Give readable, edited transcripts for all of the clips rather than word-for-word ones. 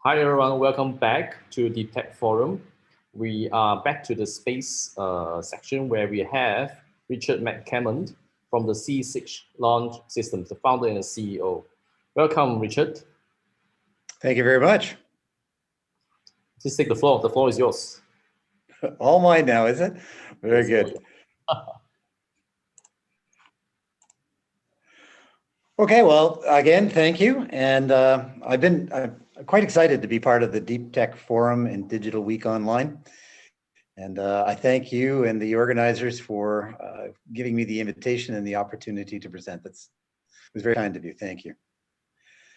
Hi everyone, welcome back to the Tech Forum. We are back to the space section where we have Richard McCammon from the C6 Launch Systems, the founder and the CEO. Welcome, Richard. Thank you very much. Please take the floor. The floor is yours. All mine now, is it? Very good. Okay, well, again, thank you. And I'm quite excited to be part of the Deep Tech Forum and Digital Week Online. And I thank you and the organizers for giving me the invitation and the opportunity to present. It was very kind of you. Thank you.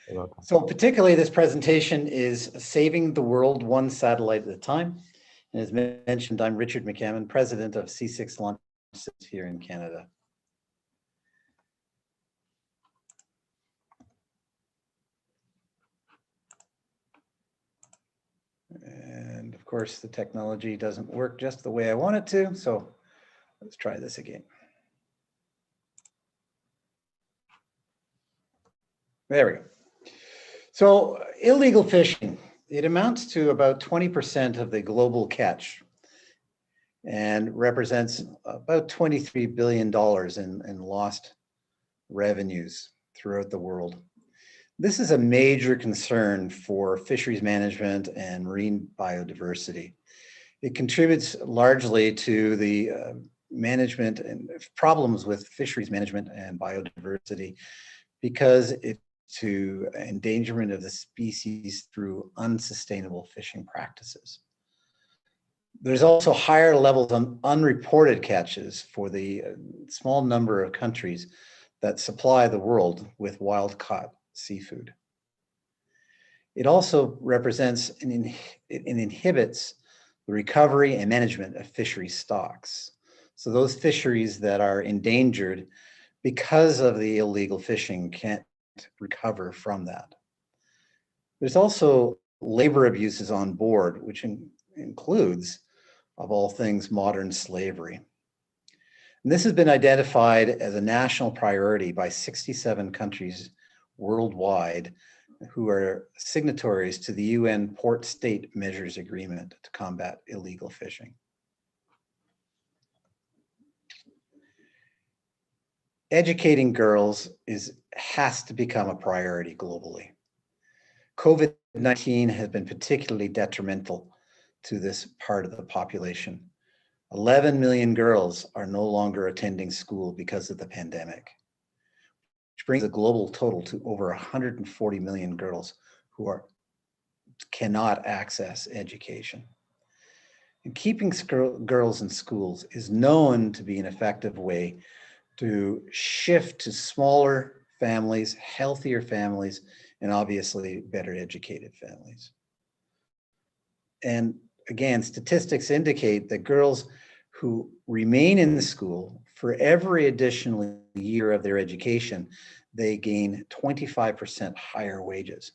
You're welcome. So particularly this presentation is Saving the World One Satellite at a Time. And as mentioned, I'm Richard McCammon, president of C6 Launch Systems here in Canada. And of course, the technology doesn't work just the way I want it to. So let's try this again. There we go. So illegal fishing, it amounts to about 20% of the global catch and represents about $23 billion in lost revenues throughout the world. This is a major concern for fisheries management and marine biodiversity. It contributes largely to the management and problems with fisheries management and biodiversity because it's to endangerment of the species through unsustainable fishing practices. There's also higher levels of unreported catches for the small number of countries that supply the world with wild-caught seafood. It also represents and inhibits the recovery and management of fishery stocks. So those fisheries that are endangered because of the illegal fishing can't recover from that. There's also labor abuses on board, which includes, of all things, modern slavery. And this has been identified as a national priority by 67 countries worldwide who are signatories to the UN Port State Measures Agreement to combat illegal fishing. Educating girls has to become a priority globally. COVID-19 has been particularly detrimental to this part of the population. 11 million girls are no longer attending school because of the pandemic, which brings the global total to over 140 million girls who cannot access education. And keeping girls in schools is known to be an effective way to shift to smaller families, healthier families, and obviously better educated families. And again, statistics indicate that girls who remain in the school, for every additional year of their education, they gain 25% higher wages.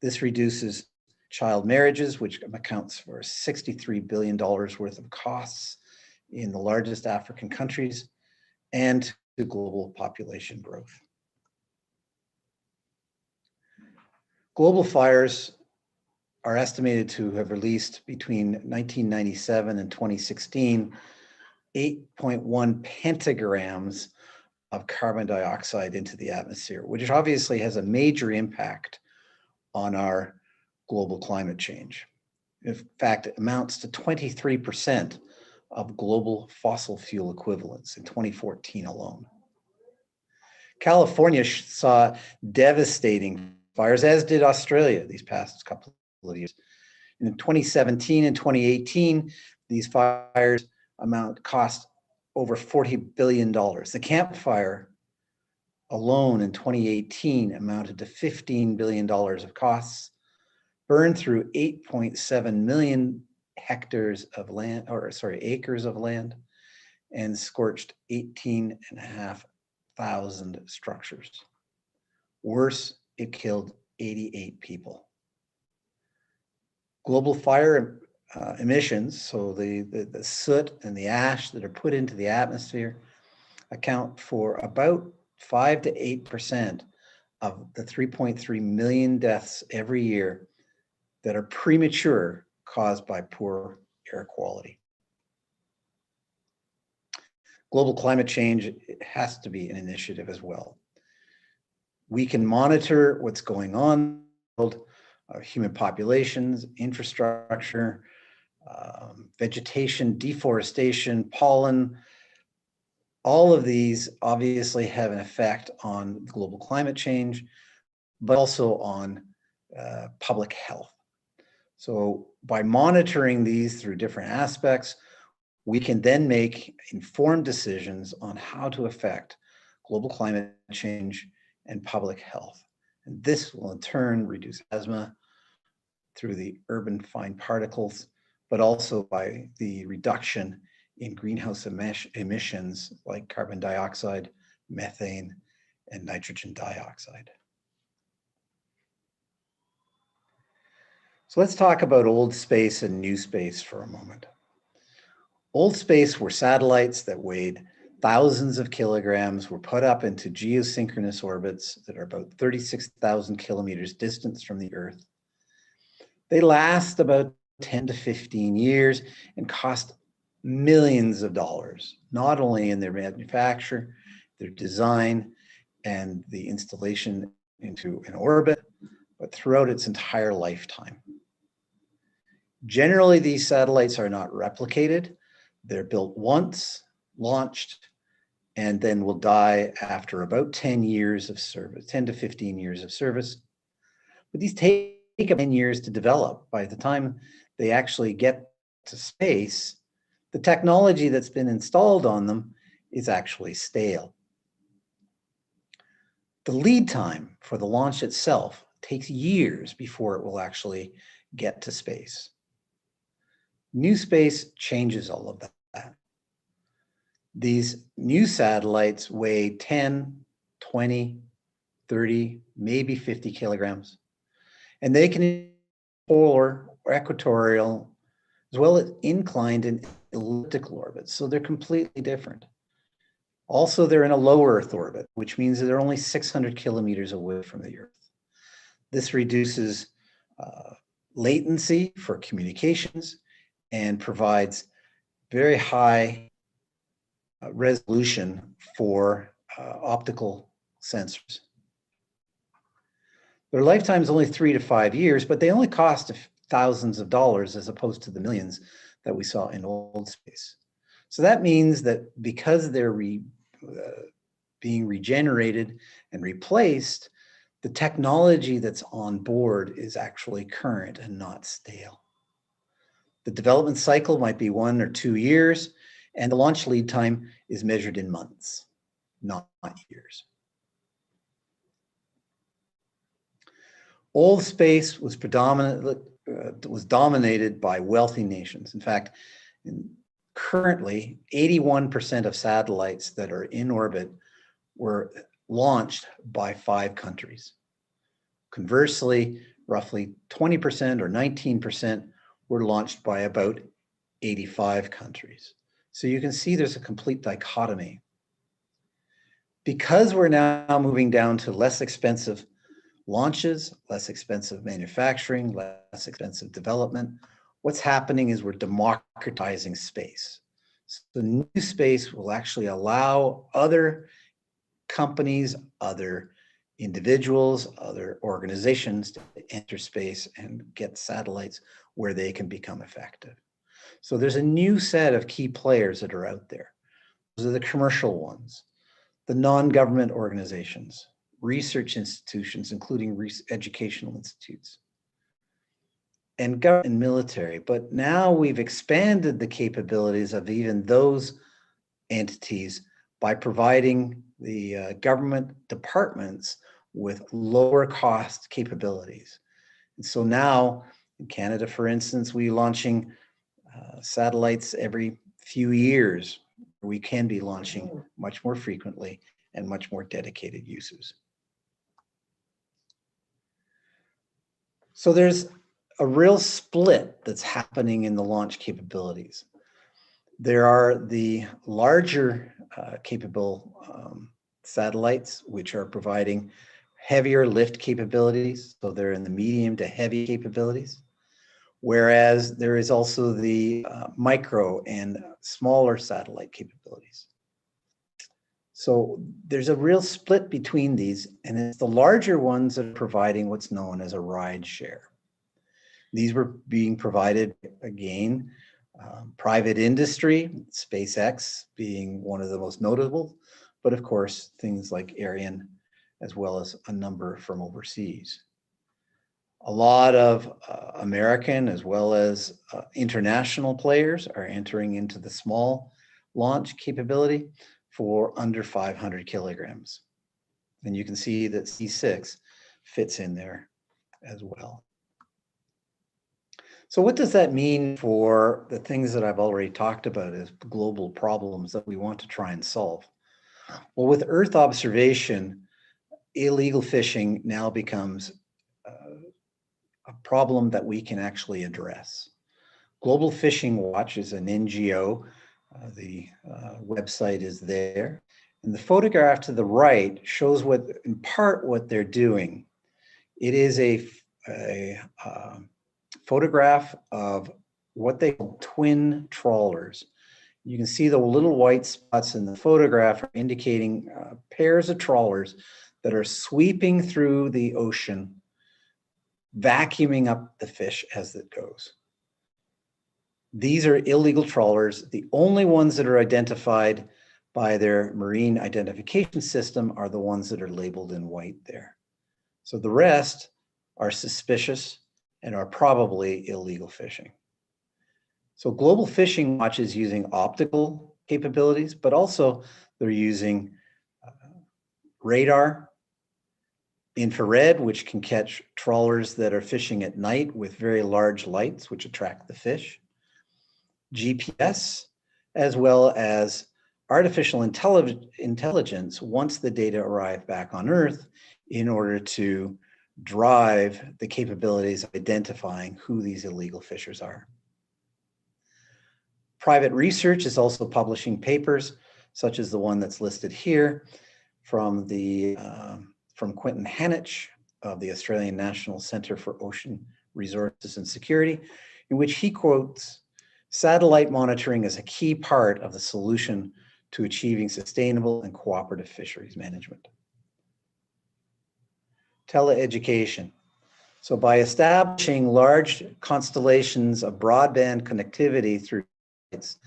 This reduces child marriages, which accounts for $63 billion worth of costs in the largest African countries, and to global population growth. Global fires are estimated to have released between 1997 and 2016, 8.1 pentagrams of carbon dioxide into the atmosphere, which obviously has a major impact on our global climate change. In fact, it amounts to 23% of global fossil fuel equivalents in 2014 alone. California saw devastating fires, as did Australia these past couple of years. In 2017 and 2018, these fires cost over $40 billion. The Camp Fire alone in 2018 amounted to $15 billion of costs, burned through 8.7 million hectares of land, acres of land, and scorched 18,500 structures. Worse, it killed 88 people. Global fire emissions, so the soot and the ash that are put into the atmosphere, account for about 5 to 8% of the 3.3 million deaths every year that are premature, caused by poor air quality. Global climate change has to be an initiative as well. We can monitor what's going on in the world, human populations, infrastructure, vegetation, deforestation, pollen. All of these obviously have an effect on global climate change, but also on public health. So by monitoring these through different aspects, we can then make informed decisions on how to affect global climate change and public health. And this will in turn reduce asthma through the urban fine particles, but also by the reduction in greenhouse emissions like carbon dioxide, methane, and nitrogen dioxide. So let's talk about old space and new space for a moment. Old space were satellites that weighed thousands of kilograms, were put up into geosynchronous orbits that are about 36,000 kilometers distant from the Earth. They last about 10 to 15 years and cost millions of dollars, not only in their manufacture, their design, and the installation into an orbit, but throughout its entire lifetime. Generally, these satellites are not replicated. They're built once, launched, and then will die after about 10 years of service, 10 to 15 years of service. But these take 10 years to develop. By the time they actually get to space, the technology that's been installed on them is actually stale. The lead time for the launch itself takes years before it will actually get to space. New space changes all of that. These new satellites weigh 10, 20, 30, maybe 50 kilograms. And they can be polar or equatorial, as well as inclined and elliptical orbits. So they're completely different. Also, they're in a low Earth orbit, which means that they're only 600 kilometers away from the Earth. This reduces latency for communications and provides very high resolution for optical sensors. Their lifetime is only 3 to 5 years, but they only cost thousands of dollars as opposed to the millions that we saw in old space. So that means that because they're being regenerated and replaced, the technology that's on board is actually current and not stale. The development cycle might be 1 or 2 years, and the launch lead time is measured in months, not years. Old space was dominated by wealthy nations. In fact, currently, 81% of satellites that are in orbit were launched by 5 countries. Conversely, roughly 20% or 19% were launched by about 85 countries. So you can see there's a complete dichotomy. Because we're now moving down to less expensive launches, less expensive manufacturing, less expensive development, what's happening is we're democratizing space. So new space will actually allow other companies, other individuals, other organizations to enter space and get satellites where they can become effective. So there's a new set of key players that are out there. Those are the commercial ones, the non-government organizations, research institutions, including educational institutes, and government and military. But now we've expanded the capabilities of even those entities by providing the government departments with lower cost capabilities. And so now in Canada, for instance, we're launching satellites every few years. We can be launching much more frequently and much more dedicated users. So there's a real split that's happening in the launch capabilities. There are the larger capable satellites, which are providing heavier lift capabilities. So they're in the medium to heavy capabilities. whereas there is also the micro and smaller satellite capabilities. So there's a real split between these, and it's the larger ones that are providing what's known as a ride share. These were being provided, again, private industry, SpaceX being one of the most notable, but of course, things like Ariane, as well as a number from overseas. A lot of American as well as international players are entering into the small launch capability for under 500 kilograms. And you can see that C6 fits in there as well. So what does that mean for the things that I've already talked about as global problems that we want to try and solve? Well, with Earth observation, illegal fishing now becomes a problem that we can actually address. Global Fishing Watch is an NGO. The website is there. And the photograph to the right shows what, in part, what they're doing. It is a photograph of what they call twin trawlers. You can see the little white spots in the photograph are indicating pairs of trawlers that are sweeping through the ocean, vacuuming up the fish as it goes. These are illegal trawlers. The only ones that are identified by their marine identification system are the ones that are labeled in white there. So the rest are suspicious and are probably illegal fishing. So Global Fishing Watch is using optical capabilities, but also they're using radar, infrared, which can catch trawlers that are fishing at night with very large lights, which attract the fish, GPS, as well as artificial intelligence once the data arrive back on Earth in order to drive the capabilities of identifying who these illegal fishers are. Private research is also publishing papers, such as the one that's listed here from Quentin Hanich of the Australian National Centre for Ocean Resources and Security, in which he quotes, "Satellite monitoring is a key part of the solution to achieving sustainable and cooperative fisheries management." Tele-education. So by establishing large constellations of broadband connectivity through sites,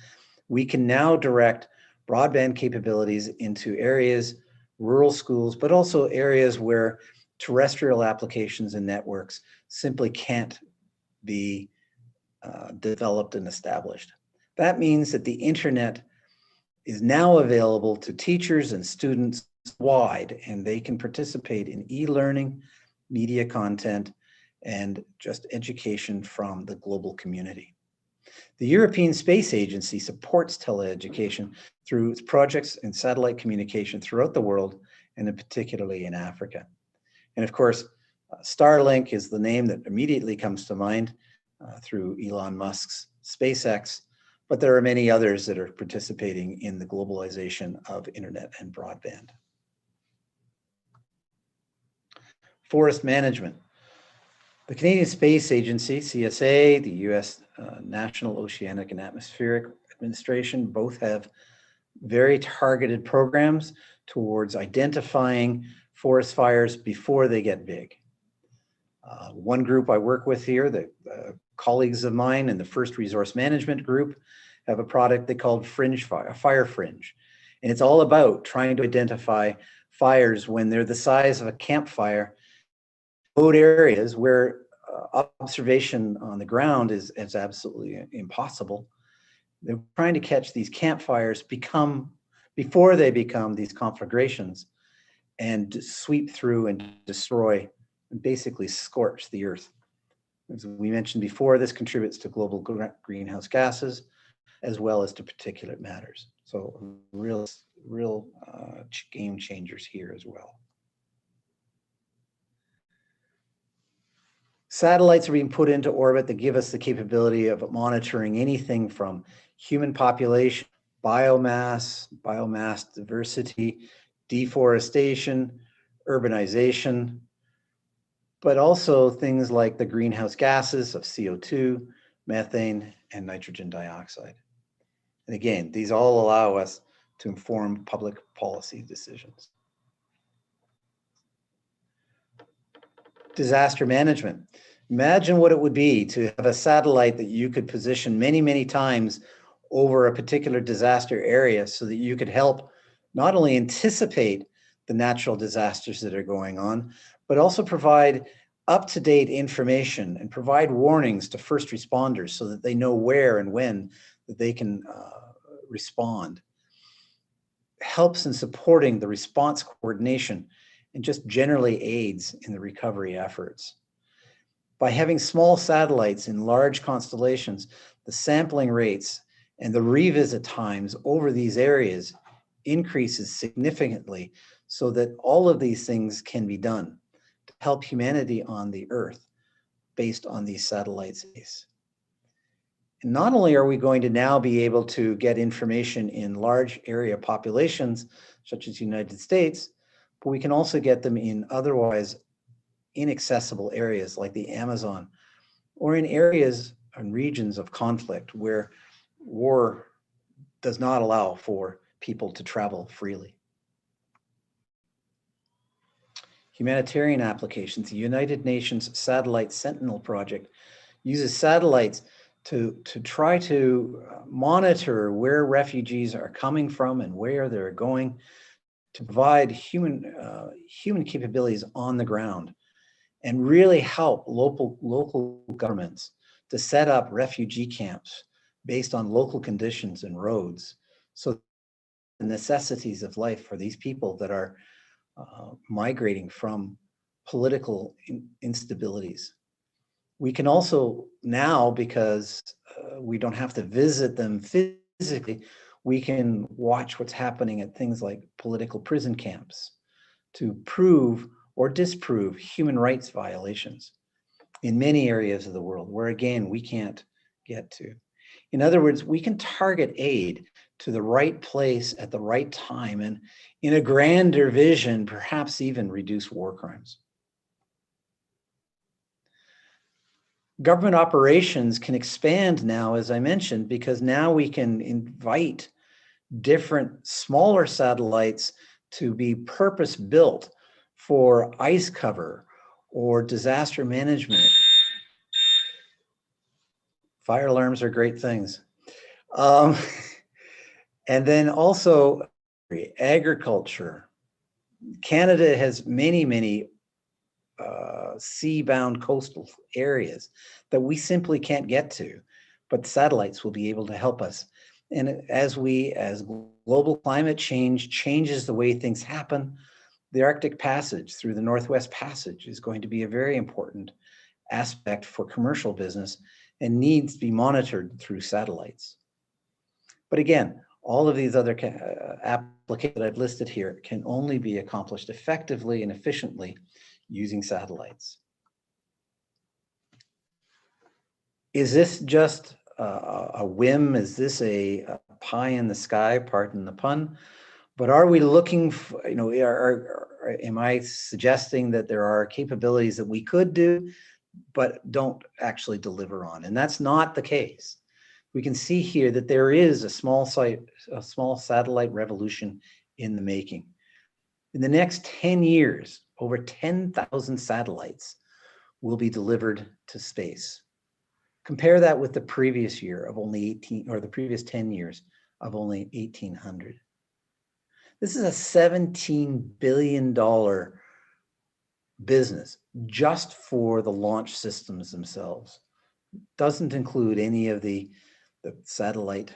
we can now direct broadband capabilities into areas, rural schools, but also areas where terrestrial applications and networks simply can't be developed and established. That means that the internet is now available to teachers and students wide, and they can participate in e-learning, media content, and just education from the global community. The European Space Agency supports teleeducation through its projects in satellite communication throughout the world, and particularly in Africa. And of course, Starlink is the name that immediately comes to mind through Elon Musk's SpaceX, but there are many others that are participating in the globalization of internet and broadband. Forest management. The Canadian Space Agency, CSA, the US National Oceanic and Atmospheric Administration, both have very targeted programs towards identifying forest fires before they get big. One group I work with here, the colleagues of mine in the First Resource Management Group, have a product they called Fire Fringe. And it's all about trying to identify fires when they're the size of a campfire, remote areas where observation on the ground is absolutely impossible. They're trying to catch these campfires before they become these conflagrations and sweep through and destroy and basically scorch the earth. As we mentioned before, this contributes to global greenhouse gases as well as to particulate matters. So real game changers here as well. Satellites are being put into orbit that give us the capability of monitoring anything from human population, biomass diversity, deforestation, urbanization, but also things like the greenhouse gases of CO2, methane, and nitrogen dioxide. And again, these all allow us to inform public policy decisions. Disaster management. Imagine what it would be to have a satellite that you could position many, many times over a particular disaster area so that you could help not only anticipate the natural disasters that are going on, but also provide up-to-date information and provide warnings to first responders so that they know where and when that they can respond. Helps in supporting the response coordination and just generally aids in the recovery efforts. By having small satellites in large constellations, the sampling rates and the revisit times over these areas increases significantly so that all of these things can be done to help humanity on the Earth based on these satellites. And not only are we going to now be able to get information in large area populations, such as the United States, but we can also get them in otherwise inaccessible areas like the Amazon, or in areas and regions of conflict where war does not allow for people to travel freely. Humanitarian applications. The United Nations Satellite Sentinel Project uses satellites to try to monitor where refugees are coming from and where they're going, to provide human capabilities on the ground and really help local governments to set up refugee camps based on local conditions and roads. So the necessities of life for these people that are migrating from political instabilities. We can also now, because we don't have to visit them physically, we can watch what's happening at things like political prison camps to prove or disprove human rights violations in many areas of the world where, again, we can't get to. In other words, we can target aid to the right place at the right time and in a grander vision, perhaps even reduce war crimes. Government operations can expand now, as I mentioned, because now we can invite different smaller satellites to be purpose-built for ice cover or disaster management. Fire alarms are great things. And then also agriculture. Canada has many sea-bound coastal areas that we simply can't get to, but satellites will be able to help us. And as global climate change changes the way things happen, the Arctic Passage through the Northwest Passage is going to be a very important aspect for commercial business and needs to be monitored through satellites. But again, all of these other applications that I've listed here can only be accomplished effectively and efficiently using satellites. Is this just a whim? Is this a pie in the sky, pardon the pun? But are we looking for, am I suggesting that there are capabilities that we could do, but don't actually deliver on? And that's not the case. We can see here that there is a small satellite revolution in the making. In the next 10 years, over 10,000 satellites will be delivered to space. Compare that with the previous year of only 18, or the previous 10 years of only 1,800. This is a $17 billion business just for the launch systems themselves. Doesn't include any of the satellite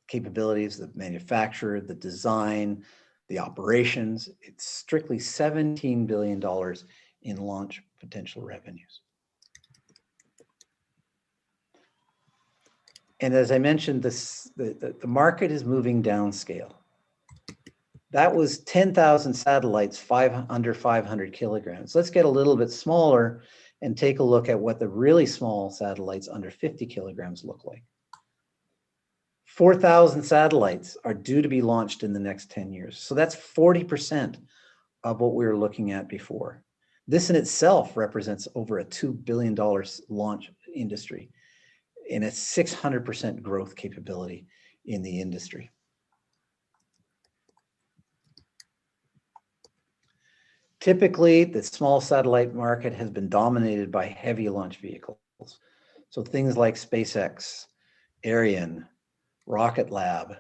capabilities, the manufacture, the design, the operations. It's strictly $17 billion in launch potential revenues. And as I mentioned, the market is moving downscale. That was 10,000 satellites, under 500 kilograms. Let's get a little bit smaller and take a look at what the really small satellites under 50 kilograms look like. 4,000 satellites are due to be launched in the next 10 years. So that's 40% of what we were looking at before. This in itself represents over a $2 billion launch industry and a 600% growth capability in the industry. Typically, the small satellite market has been dominated by heavy launch vehicles. So things like SpaceX, Ariane, Rocket Lab,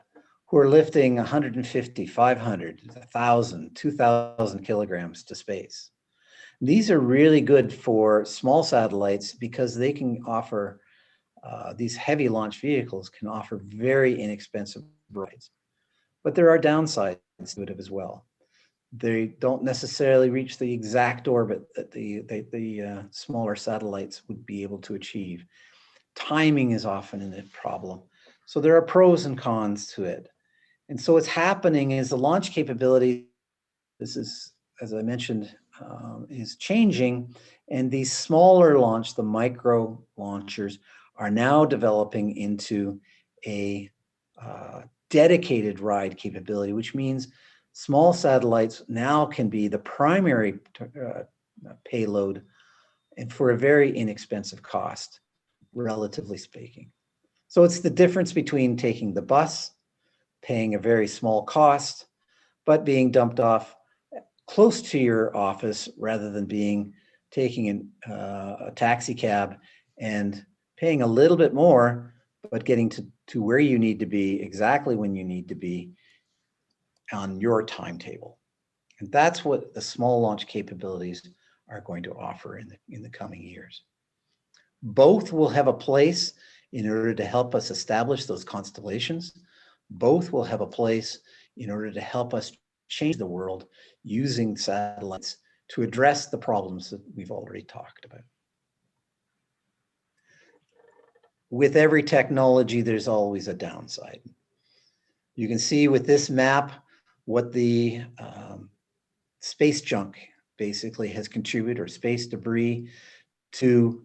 who are lifting 150, 500, 1,000, 2,000 kilograms to space. These are really good for small satellites because they can offer, these heavy launch vehicles can offer very inexpensive rides. But there are downsides to it as well. They don't necessarily reach the exact orbit that the smaller satellites would be able to achieve. Timing is often a problem. So there are pros and cons to it. And so what's happening is the launch capability, this is, as I mentioned, is changing. And these smaller launch, the micro launchers, are now developing into a dedicated ride capability, which means small satellites now can be the primary payload and for a very inexpensive cost, relatively speaking. So it's the difference between taking the bus, paying a very small cost, but being dumped off close to your office rather than taking a taxi cab and paying a little bit more, but getting to where you need to be exactly when you need to be on your timetable. And that's what the small launch capabilities are going to offer in the coming years. Both will have a place in order to help us establish those constellations. Both will have a place in order to help us change the world using satellites to address the problems that we've already talked about. With every technology, there's always a downside. You can see with this map what the space junk basically has contributed, or space debris, to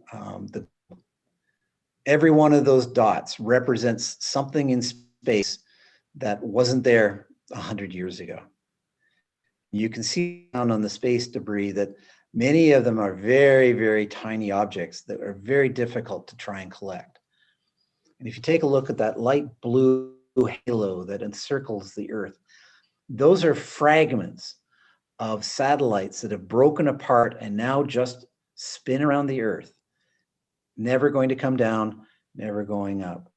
every one of those dots represents something in space that wasn't there 100 years ago. You can see down on the space debris that many of them are very, very tiny objects that are very difficult to try and collect. And if you take a look at that light blue halo that encircles the Earth, those are fragments of satellites that have broken apart and now just spin around the Earth, never going to come down, never going up.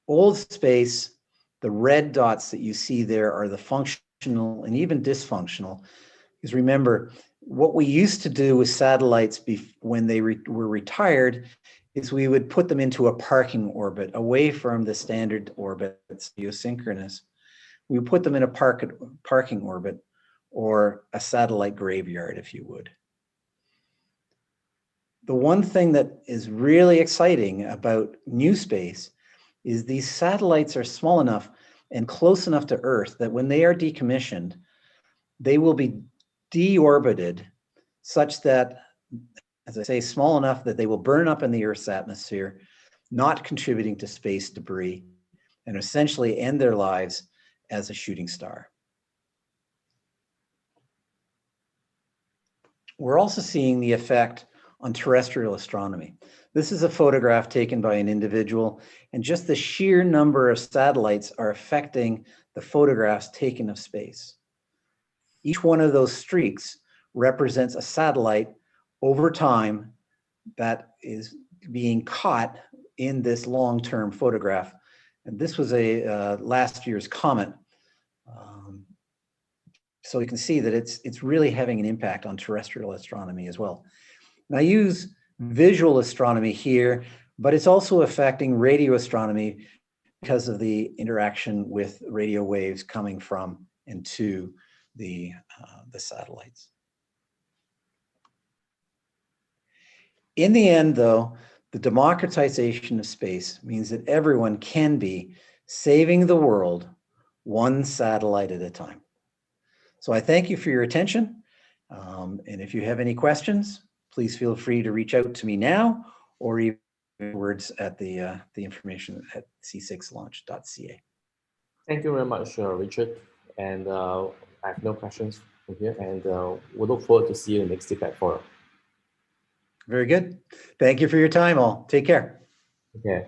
Old space, the red dots that you see there are the functional and even dysfunctional. Because remember, what we used to do with satellites when they were retired is we would put them into a parking orbit away from the standard orbits, geosynchronous. We would put them in a parking orbit or a satellite graveyard, if you would. The one thing that is really exciting about new space is these satellites are small enough and close enough to Earth that when they are decommissioned, they will be deorbited such that, as I say, small enough that they will burn up in the Earth's atmosphere, not contributing to space debris, and essentially end their lives as a shooting star. We're also seeing the effect on terrestrial astronomy. This is a photograph taken by an individual, and just the sheer number of satellites are affecting the photographs taken of space. Each one of those streaks represents a satellite over time that is being caught in this long-term photograph. And this was a last year's comet. So you can see that it's really having an impact on terrestrial astronomy as well. And I use visual astronomy here, but it's also affecting radio astronomy because of the interaction with radio waves coming from and to the satellites. In the end, though, the democratization of space means that everyone can be saving the world one satellite at a time. So I thank you for your attention. And if you have any questions, please feel free to reach out to me now or even words at the information at c6launch.ca. Thank you very much, Richard. And I have no questions Okay, and we'll look forward to see you in the next DTech Forum. Very good. Thank you for your time all. Take care. Okay.